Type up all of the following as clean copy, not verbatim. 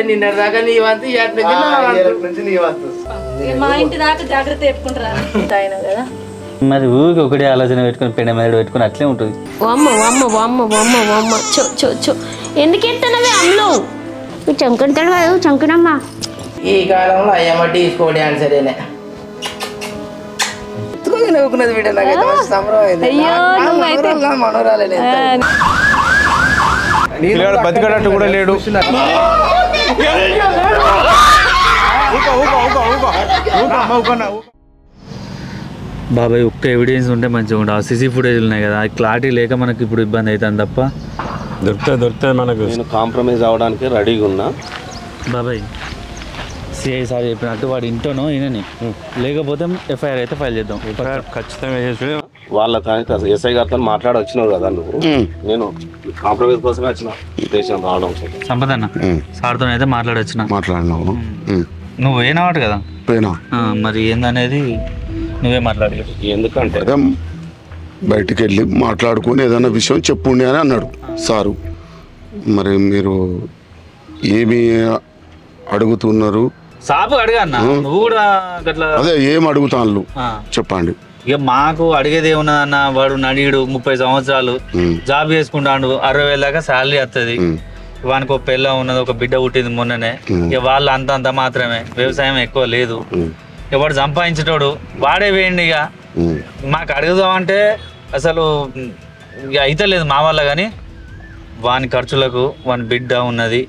నిన్న దాకా నీ వంతు నుంచి నీ వంతు మా ఇంటి దాకా జాగ్రత్త చెప్పుకుంటారా ఆయన కదా మరి ఊరికి ఒకటే ఆలోచన పెట్టుకుని పెండ మీద పెట్టుకుని అట్లే ఉంటుంది. ఎందుకు ఎత్తనవే అమ్ములు చంకుతాడు కాదు చంకునమ్మా. ఈ కాలంలో అయ్యమ్మ తీసుకో డాన్సరేనే నవ్వుకున్నది బిడ్డ నాకైతే సంబరం అయింది. మనోరాలే బతికడట్టు కూడా లేడు. బాబాయ్ ఒక్క ఎవిడెన్స్ ఉంటే మంచిగా ఉంటుంది. ఆ సీసీ ఫుటేజ్ ఉన్నాయి కదా, క్లారిటీ లేక మనకి ఇప్పుడు ఇబ్బంది అవుతుంది తప్ప దొరుకుతుంది మనకు. నేను కాంప్రమైజ్ అవ్వడానికి రెడీగా ఉన్నా బాబాయ్. సిఐ సార్ చెప్పినట్టు వాడు ఇంటోనో ఈయనని, లేకపోతే ఎఫ్ఐఆర్ అయితే ఫైల్ చేద్దాం. ఖచ్చితంగా చేసి వాళ్ళ ఎస్ఐ గారితో మాట్లాడి వచ్చినావు కదా నువ్వు. నేను కాంప్రమైజ్ కోసమే వచ్చిన ఉద్దేశం రావడం. సంపదన్న సార్తో అయితే మాట్లాడినావు. నువ్వు పోయినావాడు కదా. మరి ఏందనేది నువ్వే మాట్లాడి. ఎందుకంటే బయటికి వెళ్ళి మాట్లాడుకుని ఏదైనా విషయం చెప్పుండి అని అన్నాడు సారు. మరి మీరు ఏమి అడుగుతున్నారు? సాపు అడిగా నువ్వు కూడా అదే ఏం అడుగుతాను చెప్పండి. ఇక మాకు అడిగేది ఏమున్నదన్న, వాడు నడియుడు 30 సంవత్సరాలు జాబ్ చేసుకుంటాడు, 60,000 దాకా శాలరీ వస్తుంది. వానికి ఒక పిల్ల ఉన్నది, ఒక బిడ్డ పుట్టింది మొన్ననే. ఇక వాళ్ళు అంత మాత్రమే, వ్యవసాయం ఎక్కువ లేదు. ఇక వాడు సంపాదించేటోడు వాడే వేయండి. ఇక మాకు అడుగుదామంటే అసలు ఇక అయితే లేదు మా వల్ల. కానీ వాని ఖర్చులకు వాని బిడ్డ ఉన్నది,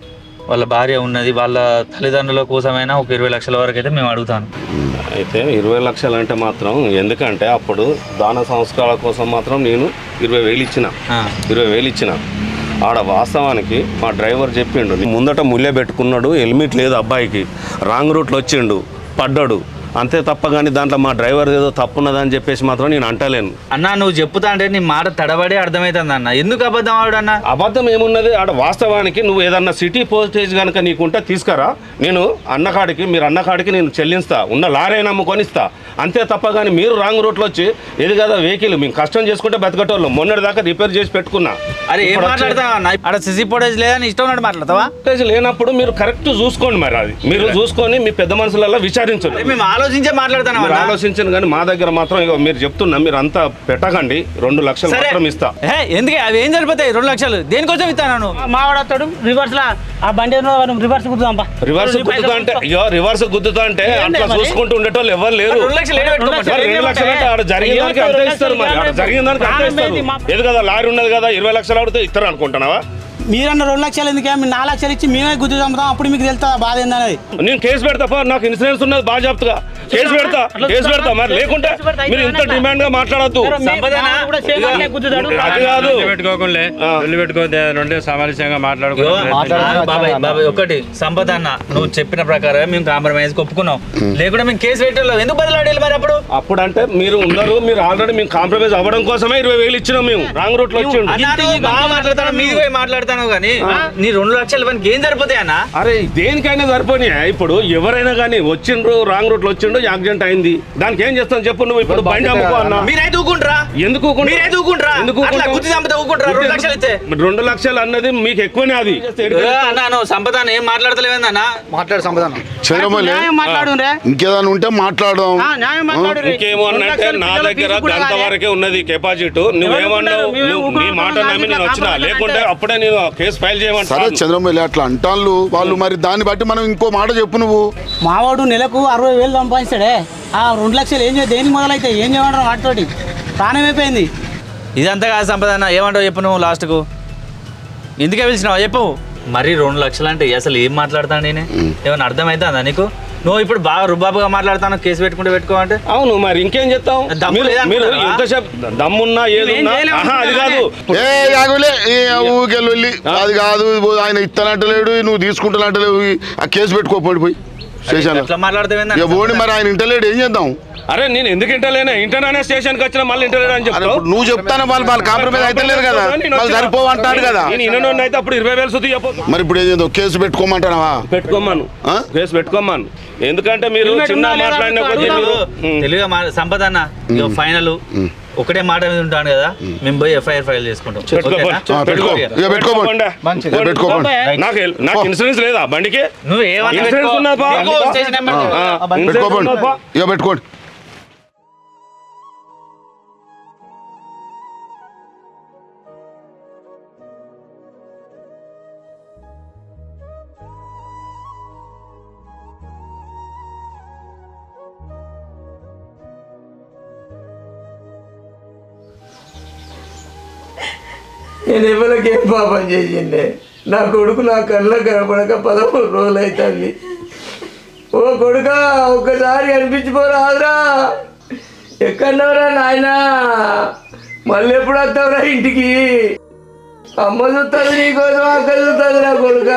వాళ్ళ భార్య ఉన్నది, వాళ్ళ తల్లిదండ్రుల కోసమైనా ఒక 20 లక్షల వరకు అయితే మేము అడుగుతాను. అయితే 20 లక్షలు అంటే మాత్రం ఎందుకంటే అప్పుడు దాన సంస్కారాల కోసం మాత్రం నేను 20,000 ఇచ్చిన. ఆడ వాస్తవానికి మా డ్రైవర్ చెప్పిండు, ముందట ముల్లె పెట్టుకున్నాడు, హెల్మెట్ లేదు అబ్బాయికి, రాంగ్ రూట్లో వచ్చిండు, పడ్డాడు అంతే తప్ప. కానీ దాంట్లో మా డ్రైవర్ ఏదో తప్పున్నదని చెప్పేసి మాత్రం నేను అంటలేను. అన్న నువ్వు చెప్తా అంటే నీ మాట తడబడి అర్థమవుతుంది అన్న. ఎందుకు అబద్ధం ఆవిడన్న? అబద్ధం ఏమున్నది ఆడ వాస్తవానికి. నువ్వు ఏదన్నా సిటీ పోస్టేజ్ కనుక నీకుంటే తీసుకురా, నేను అన్నకాడికి మీరు అన్నకాడికి నేను చెల్లిస్తా, ఉన్న లారైనా అమ్ముకొనిస్తా అంతే తప్ప. కానీ మీరు రాంగ్ రూట్లో వచ్చి ఇది కదా వెహికల్ మేము కష్టం చేసుకుంటే బతకటోళ్ళు మొన్నటి దాకా రిపేర్ చేసి పెట్టుకున్నా. అరే ఏం మాట్లాడతావా? సిసి ఫుటేజ్ లేదని ఇష్టం ఉన్నట్టు మాట్లాడతావా? ఫుటేజ్ లేనప్పుడు మీరు కరెక్ట్ చూసుకోండి. మరి అది మీరు చూసుకొని మీ పెద్ద మనుషులలో విచారించండి. మేము ఆలోచించే మాట్లాడతాను. ఆలోచించను కానీ మా దగ్గర మాత్రం ఇక మీరు చెప్తున్నా మీరు అంతా పెట్టకండి. 2 లక్షలు మాత్రం ఇస్తా. ఎందుకే అవి ఏం సరిపోతాయి? 2 లక్షలు దేనికోసం ఇస్తాను? మావాడతాడు రివర్స్ లా ఆ బండి రివర్స్ గుద్దుదాం. రివర్స్ గుద్దుతా అంటే రివర్స్ గుద్దుతా అంటే అట్లా చూసుకుంటూ ఉండేటోళ్ళు ఎవరు లేరు. 2 లక్షలు 2 లక్షలు అంటే ఆడ జరిగిన దానికి అంతే ఇస్తారు. మరి ఆడ జరిగిన దానికి అంతే ఇస్తారు. ఏది కదా లారీ ఉన్నది కదా 20 లక్షలు ఆడితే ఇస్తారు అనుకుంటున్నావా? మీరన్న 2 లక్షలు ఎందుకే? మీరు 4 లక్షలు ఇచ్చి మేమే గుద్దు చంపుతాం, అప్పుడు మీకు తెలుస్తా బాధ ఏందనేది. నేను కేసు పెడతా, నాకు ఇన్సూరెన్స్ ఉన్నది బాగా చెప్తా. కేసు పెడతా. మరి లేకుంటే మీరు ఇంత డిమాండ్ గా మాట్లాడద్దు. అది కాదు పెట్టుకోకుండా సమావేశంగా మాట్లాడుకో. ఒకటి సంపద అన్న, నువ్వు చెప్పిన ప్రకారం మేము కాంప్రమైజ్ ఒప్పుకున్నాం, లేకుంటే మేము కేసు పెట్టాలి. ఎందుకు బదిలాడేది మరి? అప్పుడు అంటే మీరు ఉన్నారు, మీరు ఆల్రెడీ మేము కాంప్రమైజ్ అవ్వడం కోసమే 20,000 ఇచ్చినాం. మేము రాంగ్ రూట్ లో వచ్చి బాగా మాట్లాడతాను, మీది పోయి మాట్లాడతాను. కానీ నీ 2 లక్షల పనికి ఏం సరిపోతాయి అన్న? అరే దేనికైనా సరిపోయి. ఇప్పుడు ఎవరైనా కానీ వచ్చిండ్రు, రాంగ్ రూట్ లో వచ్చిండ్రు, యాక్సిడెంట్ అయింది, దానికి ఏం చేస్తాను చెప్పు. నువ్వు ఇప్పుడు బండి అమ్ముకో అన్నా. మీరైతే ఊకుంటారా? ఎందుకు 2 లక్షలు అన్నది మీకు ఎక్కువనే. అది సంపద ఏం మాట్లాడతలేదన్న. మాట్లాడు సంపద. ఇంకేదైనా ఉంటే మాట్లాడదాం. ఇంకేమో అంటే నా దగ్గర గంట వరకే ఉన్నది కెపాసిటీ. నువ్వేమన్నావు? నీ మాట నమ్మి నేను వచ్చినా, లేకుంటే అప్పుడే నేను కేసు ఫైల్ చేయమని. సరే చంద్రమౌళి అట్లా అంటాను వాళ్ళు. మరి దాన్ని బట్టి మనం ఇంకో మాట చెప్పు. నువ్వు మావాడు నెలకు 60,000 సంపాదిస్తాడే, ఆ 2 లక్షలు ఏం దేనికి మొదలైతే ఏం చేయమంటారు? వాటితోటి ప్రాణం అయిపోయింది. ఇదంతా కాదు సంపద అన్న, ఏమంటావు చెప్పు నువ్వు లాస్ట్కు. ఎందుకే పిలిచినావా చెప్పు. మరి 2 లక్షలు అంటే అసలు ఏం మాట్లాడతాను నేనే? ఏమన్నా అర్థమవుతుందా నీకు? నువ్వు ఇప్పుడు బాగా రుబాబుగా మాట్లాడతాను, కేసు పెట్టుకో అంటే. అవును మరి ఇంకేం చెప్తావు? మీరు ఎంతసేపు దమ్మున్నా ఏదున్నా అది కాదు. ఊకెళ్ళి అది కాదు, ఆయన ఇస్తానంటలేడు, నువ్వు తీసుకుంటానంటలేవు, ఆ కేసు పెట్టుకోపోయి స్టేషన్ పోండి. మరి ఆయన ఇంటలేడు, ఏం చేద్దాం? అరే నేను ఎందుకు ఇంటలేనే? ఇంటర్నే స్టేషన్కి వచ్చిన మళ్ళీ ఇంటలేడు అని చెప్తాను. నువ్వు చెప్తాను వాళ్ళు కాంప్రమైజ్ అయితే లేదు కదా, సరిపోవంటాడు కదా. అయితే అప్పుడు 20,000 శుద్ధి చెప్పొచ్చు. మరి ఇప్పుడు ఏదో కేసు పెట్టుకోమంటావా? పెట్టుకోమను, కేసు పెట్టుకోమను. ఎందుకంటే మీరు చిన్న మాట్లాడిన కొద్ది తెలుగు సంపద అన్న ఫైనల్ ఒకటే మాట మీద ఉంటాను కదా మేము పోయి ఎఫ్ఐఆర్ ఫైల్ చేసుకుంటాం నాకు ఇన్సూరెన్స్ లేదా బండికి నువ్వు ఏమన్నా పెట్టుకోండి నేను ఎవరికి ఏం పాపం చేసిండే నా కొడుకు నా కళ్ళ కనపడక 13 రోజులు అవుతుంది ఓ కొడుక ఒక్కసారి కనిపించిపోరాదురా ఎక్కడవరా నాయన మళ్ళీ ఎప్పుడు వస్తావురా ఇంటికి అమ్మ చూస్తుంది నీకోసం అక్క చూస్తుంది నా కొడుక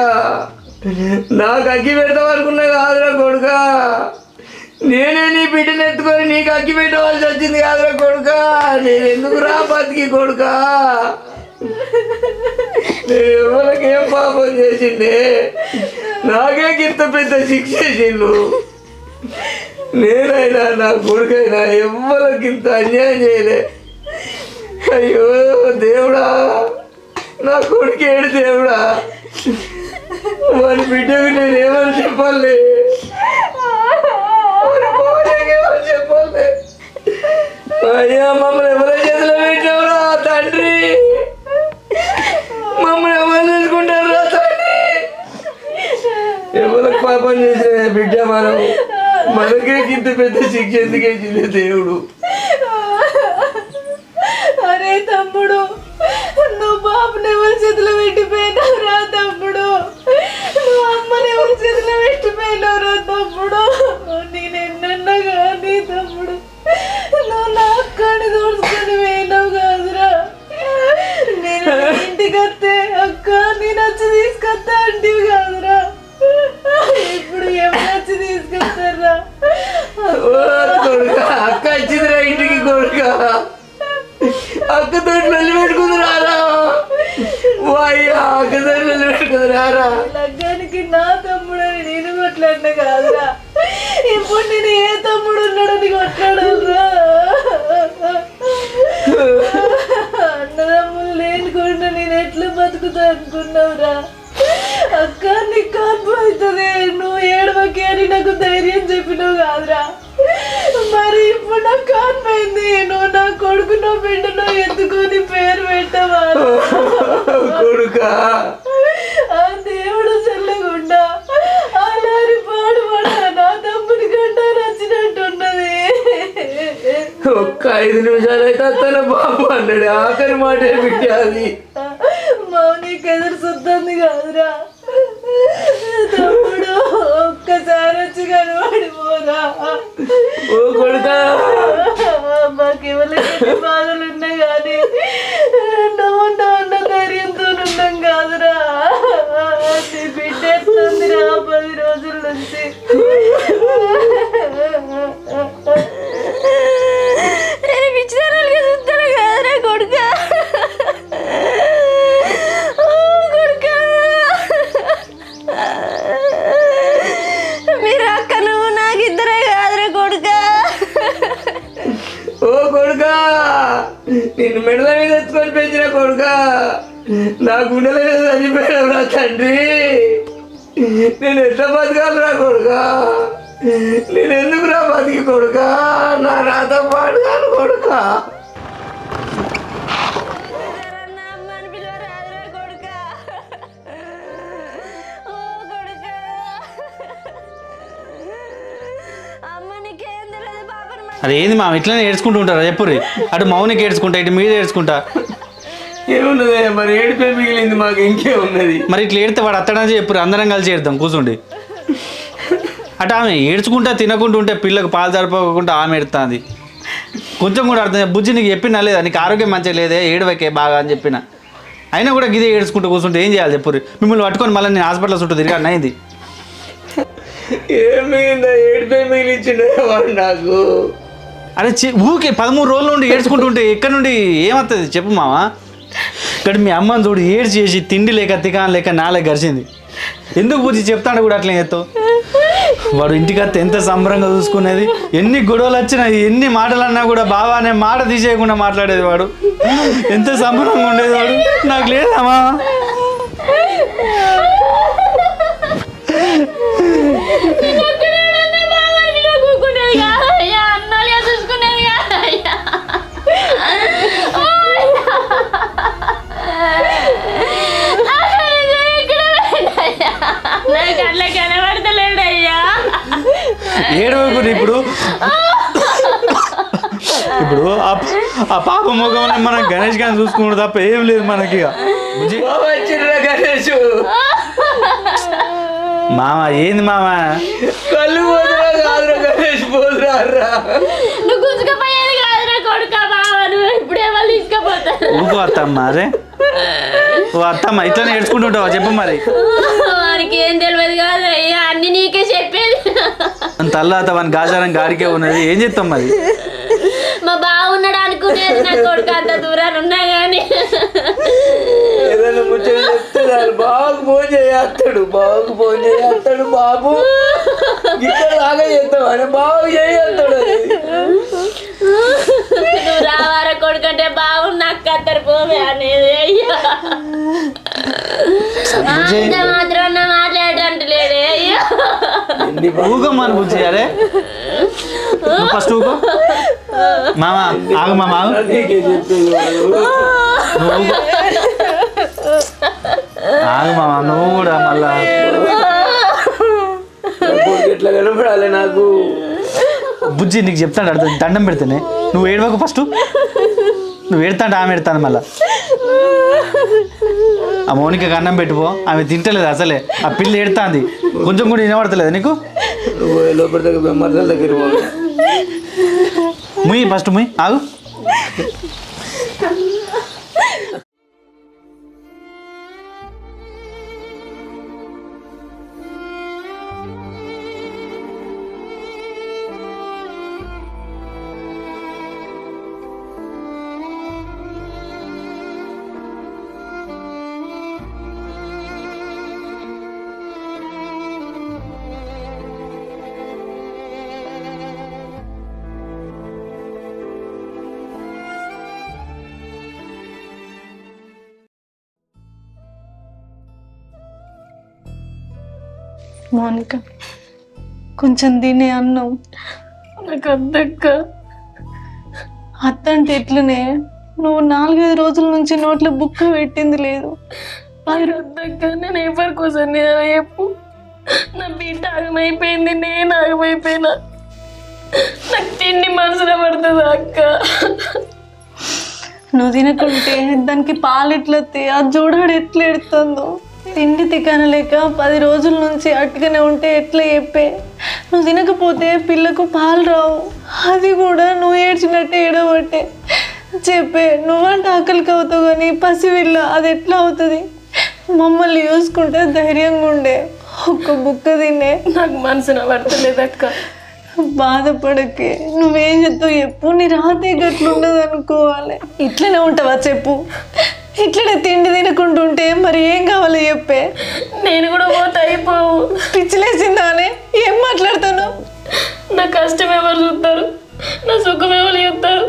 నాకు అగ్గి పెడతావు అనుకున్నా కాదురా కొడుక నేనే నీ బిడ్డను ఎత్తుకొని నీకు అగ్గి పెట్టవలసి వచ్చింది కాదురా కొడుక నేను ఎందుకు రా బతికి కొడుక నేను ఎవరికేం పాపం చేసిండే నాకే ఇంత పెద్ద శిక్ష చేసిండు నేనైనా నా కొడుకైనా ఎవరికి ఇంత అన్యాయం చేయలే అయ్యో దేవుడా నా కొడుకు ఏడు దేవుడా వారి బిడ్డకు నేనేమని చెప్పాలి చెప్పాలి అయ్యా మమ్మల్ని ఎవరి చేతిలో పెట్టినవరా తండ్రి మమ్మల్ని ఎవరు చూసుకుంటారా తండ్రి ఎవరికి పాపం చేసిన బిడ్డ మనకే ఇంత పెద్ద శిక్ష ఎందుకు వేసింది దేవుడు అరే తమ్ముడు నువ్వు బాబుని ఎవరి చేతిలో పెట్టిపోయినావురా తమ్ముడు నువ్వు అమ్మని ఎవరి చేతిలో పెట్టిపోయినావురా తమ్ముడు నేను ఎన్నన్నా కానీ తమ్ముడు నువ్వు నా అక్కని దోడుచుకొని పోయినావు కాదురా నేను ఇంటికి వస్తే అక్క నేను వచ్చి తీసుకొస్తా అంటివి కాదురా ఇప్పుడు ఎవరు వచ్చి తీసుకొస్తారా కొడుక అక్క వచ్చిందిరా ఇంటికి కొడుక అక్కతో వెళ్ళి పెట్టుకుంది రారా అయ్యా అక్కతో వెళ్ళి పెట్టుకుంది రారా లగ్గానికి నా తమ్ముడని నేను కొట్లాడిన కాదురా ఇప్పుడు నేను ఏ తమ్ముడు ఉన్నాడని కొట్లాడరా అన్నదమ్ములు లేనుకుండా నేను ఎట్లా బతుకుతా అనుకున్నావురా అక్క నీకు కాన్పు అవుతుంది నువ్వు ఏడవకి అని నాకు ధైర్యం చెప్పినావు కాదురా మరి ఇప్పుడు నాకు కాన్పోయింది నువ్వు నా కొడుకునో బిడ్డనో ఎత్తుకొని పేరు పెట్టవా కొడుక ఆ దేవుడు చల్లగుండా అలారి పాడుపడ నా తమ్ముడి గంట నచ్చినట్టున్నది ఒక్క 5 నిమిషాలు అయితే తన బాబు అన్నాడు ఆఖరి మాట పెట్టాలి మౌనికి ఎదురు చూస్తుంది కాదురా తమ్ముడు ఒక్కసారి వచ్చి కనబడిపోరా ఓ కొడుక మాకెవరికి బాధలు ఉన్నాయి కానీ నువ్వు ఉన్న ధైర్యంతో ఉన్నాం కాదురా నీ బిడ్డ ఎత్తుందిరా 10 రోజుల నుంచి నేను పిచ్చిదారాలుగా చూస్తాను కదరా కొడుక మీరు అక్క నువ్వు నాకు ఇద్దరే కాదురా కొడుక ఓ కొడుక నిన్ను మెడల మీద ఎత్తుకొని పెంచిన కొడుక నా గుండెల మీద చనిపోయావురా తండ్రి నేను ఎట్లా బతకాలరా కొడుక నేను ఎందుకురా బతికి కొడుక నా రాత పాడుగాను కొడుక అది ఏంది మా ఇట్లనే ఏడ్చుకుంటూ ఉంటారా చెప్పుర్రి అటు మౌనికి ఏడ్చుకుంటా ఇటు మీద ఏడ్చుకుంటా ఏమున్నది మరి ఏడిపే మిగిలింది మాకు ఇంకే ఉన్నది మరి ఇట్లా ఏడితే వాడు అత్తడానికి చెప్పుర్రి అందరం కలిసి ఏడతాం కూర్చుండి అటు ఆమె ఏడ్చుకుంటా తినకుండా ఉంటే పిల్లకు పాలు సరిపోకుండా ఆమె ఎడుతుంది కొంచెం కూడా అర్థం బుజ్జి నీకు చెప్పినా లేదా నీకు ఆరోగ్యం మంచిగా లేదే ఏడవకే బాగా అని చెప్పిన అయినా కూడా గిదే ఏడ్చుకుంటూ కూర్చుంటే ఏం చేయాలి చెప్పుర్రి మిమ్మల్ని పట్టుకొని మళ్ళీ నేను హాస్పిటల్ చుట్టూ తిరిగి అయింది ఏం మిగిలిందా ఏడిపే మిగిలించిండే వాడు నాకు అరే ఊకే 13 రోజుల నుండి ఏడ్చుకుంటుంటే ఎక్కడి నుండి ఏమవుతుంది చెప్పు మావా ఇక్కడ మీ అమ్మని చూడు ఏడ్చి చేసి తిండి లేక తికాన్ లేక నాలే గరిచింది ఎందుకు పూజ చెప్తాడు కూడా అట్లా చేస్తావు వాడు ఇంటికి వస్తే ఎంత సంబరంగా చూసుకునేది, ఎన్ని గొడవలు వచ్చినా ఎన్ని మాటలు అన్నా కూడా బావా అనే మాట తీసేయకుండా మాట్లాడేది వాడు. ఎంత సంబరంగా ఉండేది వాడు. నాకు లేదమ్మా. ఏడవకు. ఇప్పుడు ఇప్పుడు ఆ పాప ముఖం మనం గణేష్ గారిని చూసుకున్నాడు తప్ప ఏం లేదు మనకి. గణేష్ మామ ఏంది మామ? కళ్ళు పోతురా కాదురా గణేష్, పోతురా. నువ్వు గుంజుకపోయేది కాదురా కొడుకా బావ, నువ్వు ఇప్పుడే వాళ్ళు తీసుకుపోతారు. ఊకో అత్తమ్మ. అరే ఓ అత్తమ్మ ఇట్లా నేర్చుకుంటుంటావా చెప్పు మరి. వానికి ఏం తెలియదు కాదు అయ్యా, అన్ని నీకే చెప్పేది. తల్లాత వాని గాచారం గాడికే ఉన్నది, ఏం చేస్తాం మరి. మా బాగున్నాడు అనుకునేది నా కొడుకు అంత దూరాన్ని ఉన్నా కానీ ఏదైనా ముచ్చట చెప్తే బాగా ఫోన్ చేస్తాడు, బాగు ఫోన్ చేస్తాడు. బాబు ఇక్కడ లాగా చేస్తావు అని బాగు చేస్తాడు. నువ్వు రావారా కొడుకు అంటే బాగున్నా అక్కత్తరు పోవే అనేది. అయ్యా అంత మాత్రం నా మాట్లాడంటలేడే. అయ్యా ఊగమ్మని బుజ్జి. అరే ఫస్ట్ ఊకో మామ. ఆగు మామ, ఆగు. ఆగు మామ, నువ్వు కూడా మళ్ళా ఎట్లా కనపడాలి నాకు. బుజ్జి నీకు చెప్తాడు అర్థం, దండం పెడితేనే నువ్వు ఏడవకు. ఫస్ట్ నువ్వు ఏడతాంటే ఆమె ఏడతాను మళ్ళా. ఆ మౌనికకి అన్నం పెట్టుకో, ఆమె తింటలేదు అసలే. ఆ పిల్ల ఏడుతాంది, కొంచెం కూడా వినబడతలేదు నీకు. లోపల దగ్గర మరదల దగ్గర ముయ్యి ఫస్ట్ ముయ్యి. ఆగు. మౌనిక కొంచెం తినే అన్నం. నాకు అద్దక్క. అత్త అంటే ఎట్లనే, నువ్వు 4-5 రోజుల నుంచి నోట్లో బుక్క పెట్టింది లేదు. అద్దక్క నేను ఎవరి కోసం చెప్పు. నా బిడ్డ ఆగమైపోయింది, నేను ఆగమైపోయినా. నాకు తిండి మనసులో పడుతుంది అక్క. నువ్వు తినకుంటే దానికి పాలు ఎట్లొస్తే ఆ జోడాడు ఎట్లా ఎడుతుందో. తిండి తికనలేక 10 రోజుల నుంచి అట్టుగానే ఉంటే ఎట్లా చెప్పే. నువ్వు తినకపోతే పిల్లకు పాలు రావు, అది కూడా నువ్వు ఏడ్చినట్టే ఏడవట్టే. చెప్పే, నువ్వంటే ఆకలికి అవుతావు కానీ పసివిల్ల అది ఎట్లా అవుతుంది. మమ్మల్ని చూసుకుంటే ధైర్యంగా ఉండే, ఒక్క బుక్క తినే. నాకు మనసున పడతలేదక్క. బాధపడకే, నువ్వేం చెప్తావు చెప్పు. నీ రాతే గట్లుండదు అనుకోవాలి. ఇట్లనే ఉంటావా చెప్పు. ఇట్లనే తిండి తినకుంటుంటే మరి ఏం కావాలి చెప్పే. నేను కూడా పోతే అయిపోవు. పిచ్చిలేసిందానే ఏం మాట్లాడతాను. నా కష్టం ఎవరు చూస్తారు, నా సుఖం ఎవరు చూస్తారు.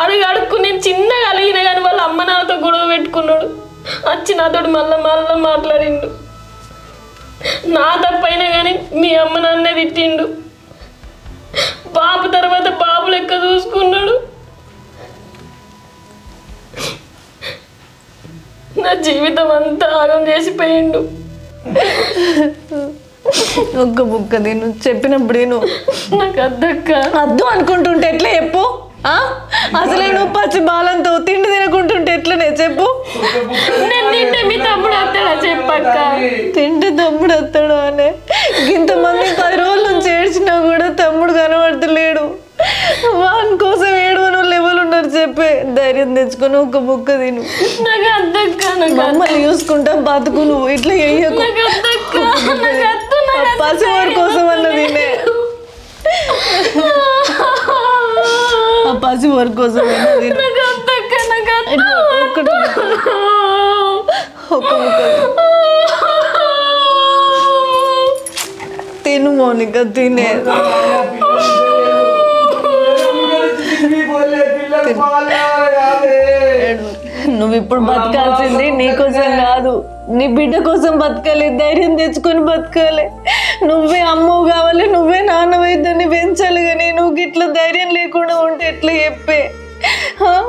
అడుగు నేను చిన్నగా అలిగినా కానీ వాళ్ళ అమ్మ నాతో గొడవ పెట్టుకున్నాడు. వచ్చి నాతో మళ్ళా మాట్లాడిండు. నా తప్పైనా కానీ మీ అమ్మ నాన్నే తిట్టిండు. బాబు తర్వాత బాబు లెక్క చూసుకున్నాడు. నా జీవితం అంతా ఆగం చేసిపోయిండు. ఒక్క బుక్క నేను చెప్పినప్పుడు నాకు అద్దక్క. అద్దు అనుకుంటుంటే ఎట్లా చెప్పు. అసలే నువ్వు పచ్చి బాలంతో తిండి తినకుంటుంటే ఎట్లనే చెప్పు. నేను తింటే మీ తమ్ముడు వస్తాడా చెప్పక్క. తింటే తమ్ముడు వస్తాడు అనే ఇంతమంది 10 రోజుల నుంచి ఏడ్చినా కూడా తమ్ముడు కనబడతలేడు. వాని కోసం ఏడవను లెవెల్ ఉన్నారు చెప్పే. ధైర్యం తెచ్చుకొని ఒక బుక్క తిను. నాకు అద్దక్క. మమ్మల్ని చూసుకుంటా బతుకు. నువ్వు ఇట్లా వేయకు. పసివారి కోసం అన్నది ఆ పసివారి కోసం ఒక్క బుక్క తిను మౌని. మౌనిక తినే నువ్వు ఇప్పుడు బతకాల్సింది నీకోసం కాదు, నీ బిడ్డ కోసం బతకాలి. ధైర్యం తెచ్చుకొని బతకాలి. నువ్వే అమ్మవు కావాలి, నువ్వే నాన్నవైద్యాన్ని పెంచాలి. కానీ నువ్వు ఇట్లా ధైర్యం లేకుండా ఉంటే ఎట్లా చెప్పే?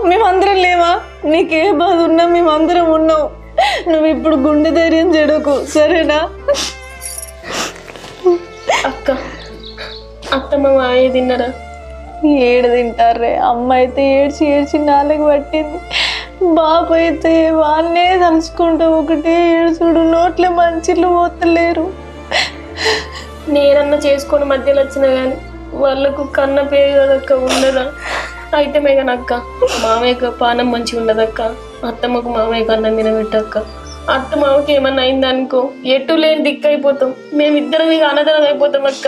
మేమందరం లేవా? నీకే బాధ ఉన్నా మేమందరం ఉన్నావు. నువ్వు ఇప్పుడు గుండె ధైర్యం చెడకు, సరేనా? అక్క అత్తమ్మ మాయ తిన్నారా? ఏడు తింటారే. అమ్మ అయితే ఏడ్చి ఏడ్చి నాలుగు పట్టింది. బాబు అయితే వాళ్ళనే తలుచుకుంటూ ఒకటే ఏడుచుడు. నోట్లో మంచిళ్ళు పోతలేరు. నేనన్నా చేసుకొని మధ్యలో వచ్చినా కానీ వాళ్ళకు కన్న పేదక్క ఉండదా? అయితే మేఘనక్క మామయ్యకు పానం మంచిగా ఉండదక్క. అత్తమ్మకు మామయ్యకు అన్నం తినబెట్టక్క. అత్త మామకి ఏమన్నా అయిందనుకో ఎటు లేని దిక్కు అయిపోతాం. మేమిద్దరం ఇక అన్నదనం అయిపోతాం అక్క.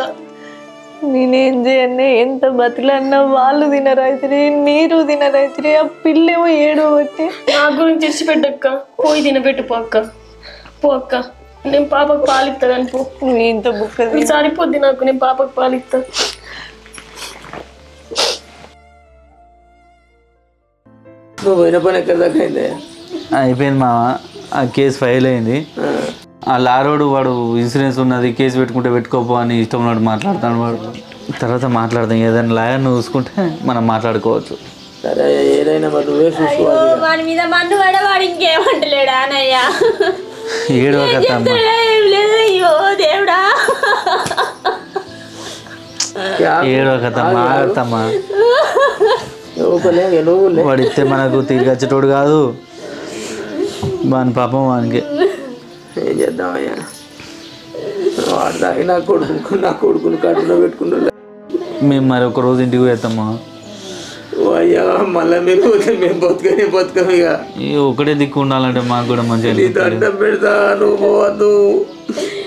నేనేం చేయను? ఎంత బతులన్నా వాళ్ళు తినరైతే, మీరు తినరైతే, ఆ పిల్లేమో ఏడో బట్టి నా గురించి తెచ్చిపెట్టక్క. పోయి తినబెట్టు పో అక్క. పో అక్క, నేను పాపకు పాలిస్తా కానీ పో. నువ్వు ఇంత బుక్క సరిపోద్ది నాకు, నేను పాపకు పాలిస్తా. నువ్వు పోయిన పని ఎక్కడ దాకా అయింది? అయిపోయింది మామ. ఆ కేసు ఫైల్ అయింది. ఆ లారోడు వాడు ఇన్సూరెన్స్ ఉన్నది, కేసు పెట్టుకుంటే పెట్టుకోపో అని ఇష్టం ఉన్నాడు మాట్లాడతాడు. వాడు తర్వాత మాట్లాడదాం. ఏదైనా లాయర్ని చూసుకుంటే మనం మాట్లాడుకోవచ్చు. సరే ఏదైనా మరి నువ్వే చూసుకోవాలి. వాడి మీద మందు పడవాడు ఇంకేమంటలేడా అన్నయ్య? ఏడు ఒక అయ్యో దేవుడా, ఏడు ఒక మారుతామా. నువ్వు వాడు ఇస్తే మనకు తిరిగి వచ్చేటోడు కాదు. వాని పాపం వానికి ఏం చేద్దామయ్యా? వాడు దాగి నా కొడుకుని కట్టులో పెట్టుకున్నా. మేము మరి ఒక రోజు ఇంటికి పోతామా? అయ్యా మళ్ళీ మీరు పోతే మేము బతుకము. ఇక ఒకటే దిక్కు ఉండాలంటే మాకు కూడా మంచిగా దండం పెడతా. నువ్వు పోవద్దు.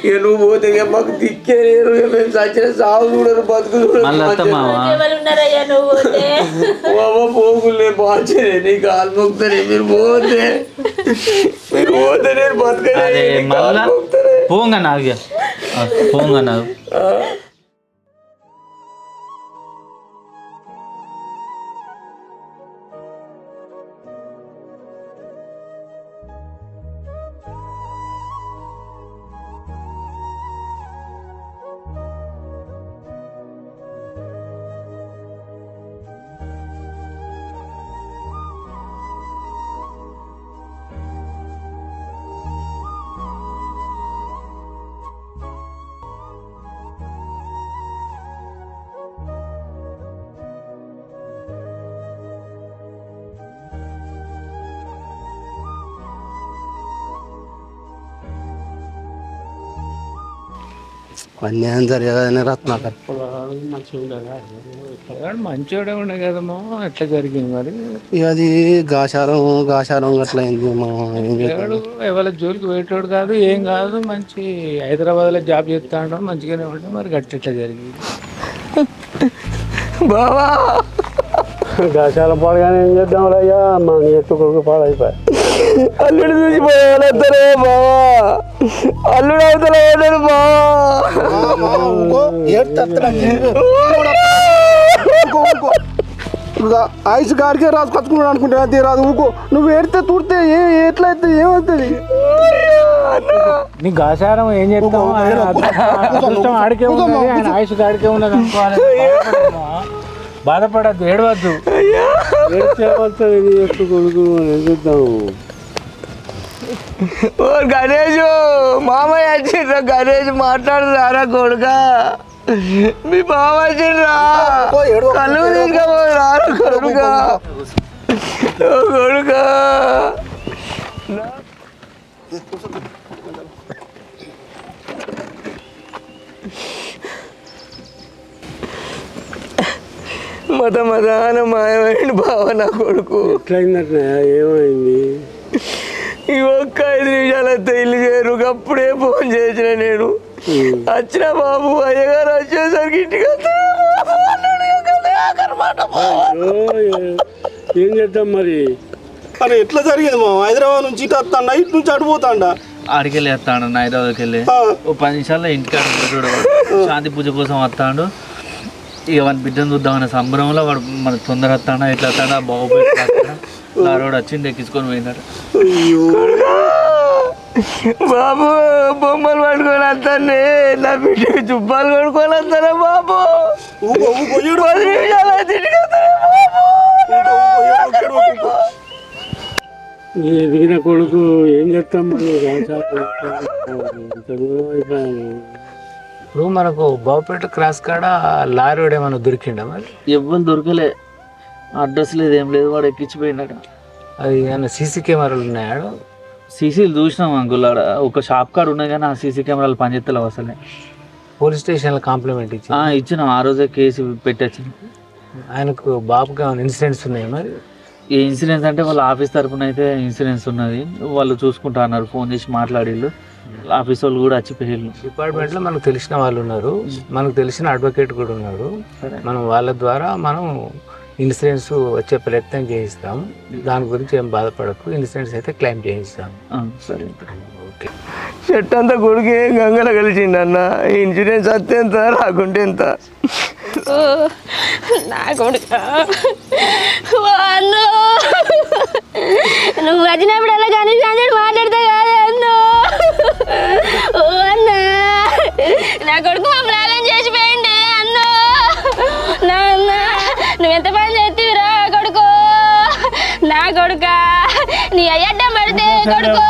ఇక నువ్వు పోతే ఇక మాకు దిక్కే లేరు. మేము చచ్చిన సాగు చూడరు, బతుకు పోగులే బాగా నీకు ఆల్మొక్తారే. మీరు పోతే నేను బతకలే. పోంగా నాకు పోంగా నాకు. అన్యాయం జరిగేదని రత్నాకర్ మంచిగా ఉండే కదమ్మా. ఎట్లా జరిగింది మరి? ఇక అది గాశారం అట్లా అయింది. ఎవరి జోలికి పోయేటోడు కాదు, ఏం కాదు. మంచి హైదరాబాద్లో జాబ్ చేస్తా ఉంటాం, మంచిగానే ఉంటాం. మరి గట్టి ఎట్లా జరిగింది బావా? గాశాలం పాడగానే ఏం చేద్దాం అయ్యా? మా ఎత్తు కొడుకు పాడైపోయి అల్లుడు చూసిపోయాడు బావా. అల్లుడు అవుతలేడు బావా. ఐస్ గాడికే రాసుకొచ్చుకున్నాడు అనుకుంటా. తీరాదు ఊకో. నువ్వు ఏడితే తూడితే ఎట్లా అయితే ఏమవుతుంది? నీ గాసారం ఏం చేస్తావు? అదృష్టం ఆడికే ఉన్నది, ఆయన ఆయుష్ గాడికే ఉన్నది అనుకోవాలి. బాధపడద్దు, ఏడవద్దు. కొడుకు ఏం చేద్దాము? గణేష్ మామయ్య వచ్చిండ్రా. గణేష్ మాట్లాడుతారా కొడుకా? మీ బావ వచ్చిండ్రా. కళ్ళు తీసుకపోరా కొడుకా. కొడుకా మతాన మాయమైంది బావ నా కొడుకు. ఎట్లయిందట? ఏమైంది? ఈ ఒక్క 5 నిమిషాలతో ఇల్లు చేరు. అప్పుడే ఫోన్ చేసిన నేను. వచ్చిన బాబు అయ్యగారు వచ్చేసరికి ఇంటికి ఏం చేద్దాం మరి? అరే ఎట్లా జరిగేది మా? హైదరాబాద్ నుంచి ఇటు వస్తాడా, ఇటు నుంచి అడిపోతాడా? ఆడికెళ్ళి వస్తాడు హైదరాబాద్కి వెళ్ళి ఓ 10 నిమిషాల్లో ఇంటికాడ శాంతి పూజ కోసం వస్తాడు. ఇక వాని బిడ్డను చూద్దామనే సంబరంలో వాడు మన తొందర వస్తాడా ఎట్లా వస్తాడా బాగుపోయి లారోడు వచ్చింది ఎక్కించుకొని పోయినాడు. బాబు బొమ్మలు పట్టుకొని వస్తానే నా బిడ్డకి చుప్పాలు కొడుకొని వస్తారా బాబు? ఎదిగిన కొడుకు ఏం చెప్తాం. ఇప్పుడు మనకు బావుపేట క్రాస్ కాడ లారీ ఏమైనా దొరికిండా మరి? ఎవరు దొరకలే, అడ్రస్ లేదు ఏం లేదు, వాడు ఎక్కించిపోయినాడు. అది ఏమైనా సీసీ కెమెరాలు ఉన్నాయా? సీసీలు చూసినాం అంకుల్, ఆడ ఒక షాప్ కాడ ఉన్నాయి కానీ ఆ సీసీ కెమెరాలు పనిచేస్తలేవు అసలే. పోలీస్ స్టేషన్లో కంప్లైంట్ ఇచ్చినాం, ఆ రోజే కేసు పెట్టచ్చు. ఆయనకు బాబుకి ఏమైనా ఇన్సిడెంట్స్ ఉన్నాయి మరి? ఏ ఇన్సూరెన్స్ అంటే వాళ్ళ ఆఫీస్ తరఫున అయితే ఇన్సూరెన్స్ ఉన్నది, వాళ్ళు చూసుకుంటా అన్నారు. ఫోన్ చేసి మాట్లాడిళ్ళు, ఆఫీస్ వాళ్ళు కూడా వచ్చిపోయిళ్ళు. డిపార్ట్మెంట్లో మనకు తెలిసిన వాళ్ళు ఉన్నారు, మనకు తెలిసిన అడ్వకేట్ కూడా ఉన్నారు. మనం వాళ్ళ ద్వారా మనం ఇన్సూరెన్స్ వచ్చే ప్రయత్నం చేయిస్తాం. దాని గురించి ఏం బాధపడకు, ఇన్సూరెన్స్ అయితే క్లెయిమ్ చేయిస్తాం. సరే ఓకే. చెట్టు అంతా కొడుకు ఏం గంగలో కలిసిండు అన్న. ఇన్సూరెన్స్ వస్తే ఎంత రాకుంటే ఎంత? నా కొడుక నువ్వు వచ్చినప్పుడు అలా కానీ మాట్లాడతా కాదా అన్న? ఓ అన్న, నా కొడుకు మమ్మల్ని ఆగం చేసిపోయిండే అన్న. నా అన్న నువ్వెంత పని చేస్తీవిరా కొడుకు? నా కొడుక నీ అయ్యడ్డం పడితే కొడుకు,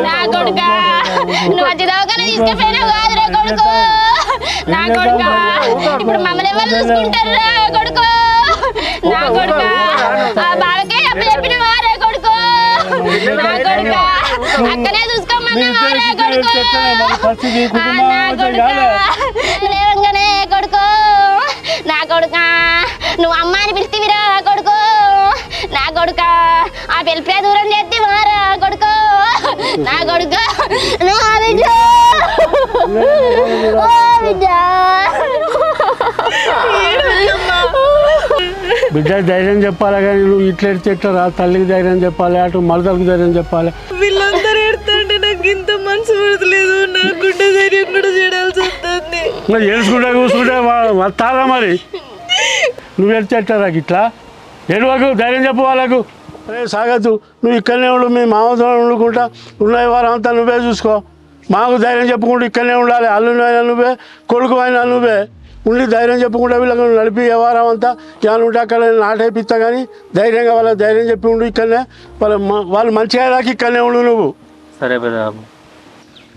నా కొడుక నువ్వు వచ్చి దవాఖాన తీసుకుపోయినావు కాదురా కొడుకు. నా కొడుక ఇప్పుడు మమ్మల్ని ఎవరు చూసుకుంటారా కొడుకు? నా కొడుక ఆ బావకే అప్పుడు చెప్పిన వారే కొడుకు. నా కొడుక అక్కనే చూసుకోమన్నా వారే కొడుకు. నా కొడుక లేవంగానే కొడుకు, నా కొడుక నువ్వు అమ్మ అని పిలిచివిరా కొడుకు. నా కొడుక ఆ పిలిపే దూరం చేస్తే మారా కొడుకు. నా కొడుక నా బిడ్డ బిడ్డ ధైర్యం చెప్పాలి కానీ నువ్వు ఇట్లా ఎట్లా తల్లికి ధైర్యం చెప్పాలి, అటు మరదలకు ధైర్యం చెప్పాలి. వీళ్ళందరూ ఎడుతుంటే నాకు ఇంత మనసు పడతలేదు, నాకుంటే ధైర్యం కూడా చేయాల్సి వస్తుంది. ఏడుచుకుంటా కూర్చుంటే వస్తారా మరి? నువ్వు ఎట్లా ఇట్లా ఏడువకు, ధైర్యం చెప్పు వాళ్ళకు. అరే సాగద్దు, నువ్వు ఇక్కడనే ఉండు, మీ మామతో వండుకుంటా ఉన్నాయి వారంతా నువ్వే చూసుకో. మాకు ధైర్యం చెప్పుకుంటూ ఇక్కడనే ఉండాలి. అల్లునైనా నువ్వే, కొడుకు అయినా నువ్వే ఉండి ధైర్యం చెప్పుకుంటా వీళ్ళకి నడిపి వ్యవహారం అంతా ఏమైనా ఉంటే అక్కడ నాటేపిస్తా. కానీ ధైర్యంగా వాళ్ళకి ధైర్యం చెప్పి ఉండు ఇక్కడనే. వాళ్ళు మంచిగా దాకా ఇక్కడనే ఉండు నువ్వు. సరే బాబు,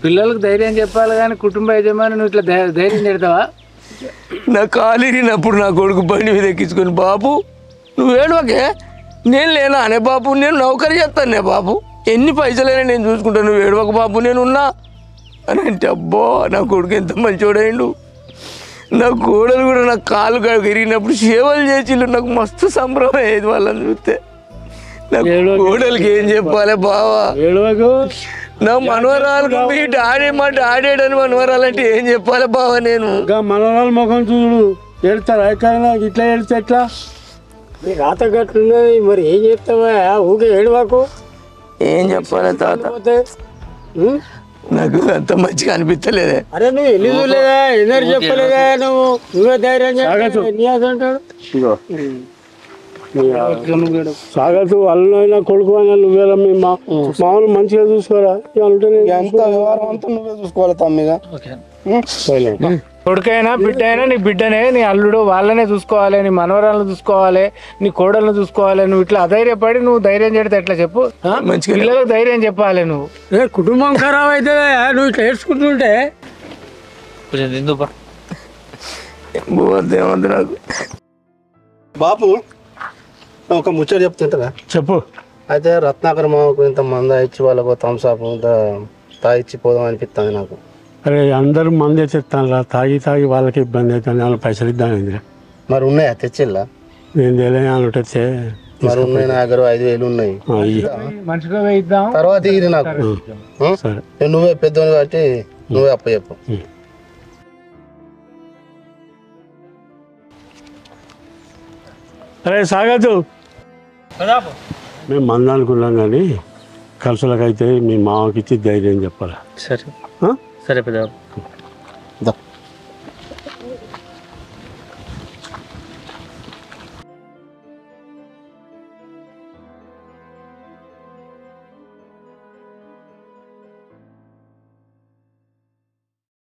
పిల్లలకు ధైర్యం చెప్పాలి కానీ కుటుంబ యజమాని నువ్వు ఇట్లా ధైర్యం పెడతావా? నా కాలిరినప్పుడు నా కొడుకు బండి మీద ఎక్కించుకొని, బాబు నువ్వు ఏడవకే, నేను లేనా అనే బాబు, నేను నౌకరీ చేస్తానే బాబు, ఎన్ని పైసలైనా నేను చూసుకుంటాను, నువ్వు ఏడవక బాబు నేనున్నా అని అంటే, అబ్బో నా కొడుకు ఎంత మంచోడైండు. నా కోడలు కూడా నాకు కాలు విరిగినప్పుడు సేవలు చేసిళ్ళు, నాకు మస్తు సంబరం అయ్యేది వాళ్ళని చూస్తే. నా కోడలికి ఏం చెప్పాలి బావా? నా మనవరాలకు మీ డాడీ మా డాడేడని మనవరాలంటే ఏం చెప్పాలి బావా? నేను మనవరాలు ముఖం చూడు, ఏడుతారా ఎక్కడైనా? ఇట్లా ఏడితే ఎట్లా? రాత గట్లున్నది మరి, ఏం చెప్తావా? ఊకే ఏడువాకు. ఏం చెప్పాలి తాత? నాకు అంత మంచిగా అనిపించలేదే. అరే నువ్వు ఎన్ని చూడలేదా, ఎన్నరు చెప్పలేదా? నువ్వే ధైర్యం అంటాడు. సాగతు అల్లైనా కొడుకు అయినా నువ్వేలా మీ మామూలు మంచిగా చూసుకోరా. ఎంత వ్యవహారం అంతా నువ్వే చూసుకోవాలి తమ్మిగా. కొడుకైనా బిడ్డ అయినా నీ బిడ్డనే, నీ అల్లుడు వాళ్ళనే చూసుకోవాలి, నీ మనవరాలను చూసుకోవాలి, నీ కోడలను చూసుకోవాలి. నువ్వు ఇట్లా అధైర్యపడి నువ్వు ధైర్యం చేస్తే ఎట్లా చెప్పు? పిల్లలకు ధైర్యం చెప్పాలి. నువ్వు కుటుంబం ఖరాబ్ అయితే నువ్వు ఇట్లా ఏడ్చుకుంటుంటే నాకు బాపు ఒక ముచ్చట చెప్తుంటారా? చెప్పు. అయితే రత్నాకర్ మామకు ఇంత మంద ఇచ్చి వాళ్ళకు థమ్స్అప్ తాగిచ్చి పోదాం అనిపిస్తుంది నాకు. అరే అందరూ మందే తెస్తాను రా, తాగి వాళ్ళకి ఇబ్బంది అవుతుంది, వాళ్ళ పైసలు ఇద్దాం. మరి ఉన్నాయా తెచ్చిల్లా? నేను తెలియతే మరి ఉన్నాయి, నా దగ్గర 5,000 ఉన్నాయి. మంచిగా ఇద్దాం, తర్వాత ఇది నాకు నువ్వే పెద్దోని కాబట్టి నువ్వే అప్ప చెప్పు. అరే సాగదు, మేము మంద అనుకున్నాం కానీ ఖర్చులకైతే మీ మామకి ఇచ్చి ధైర్యం చెప్పాలి. సరే సరే పెద్ద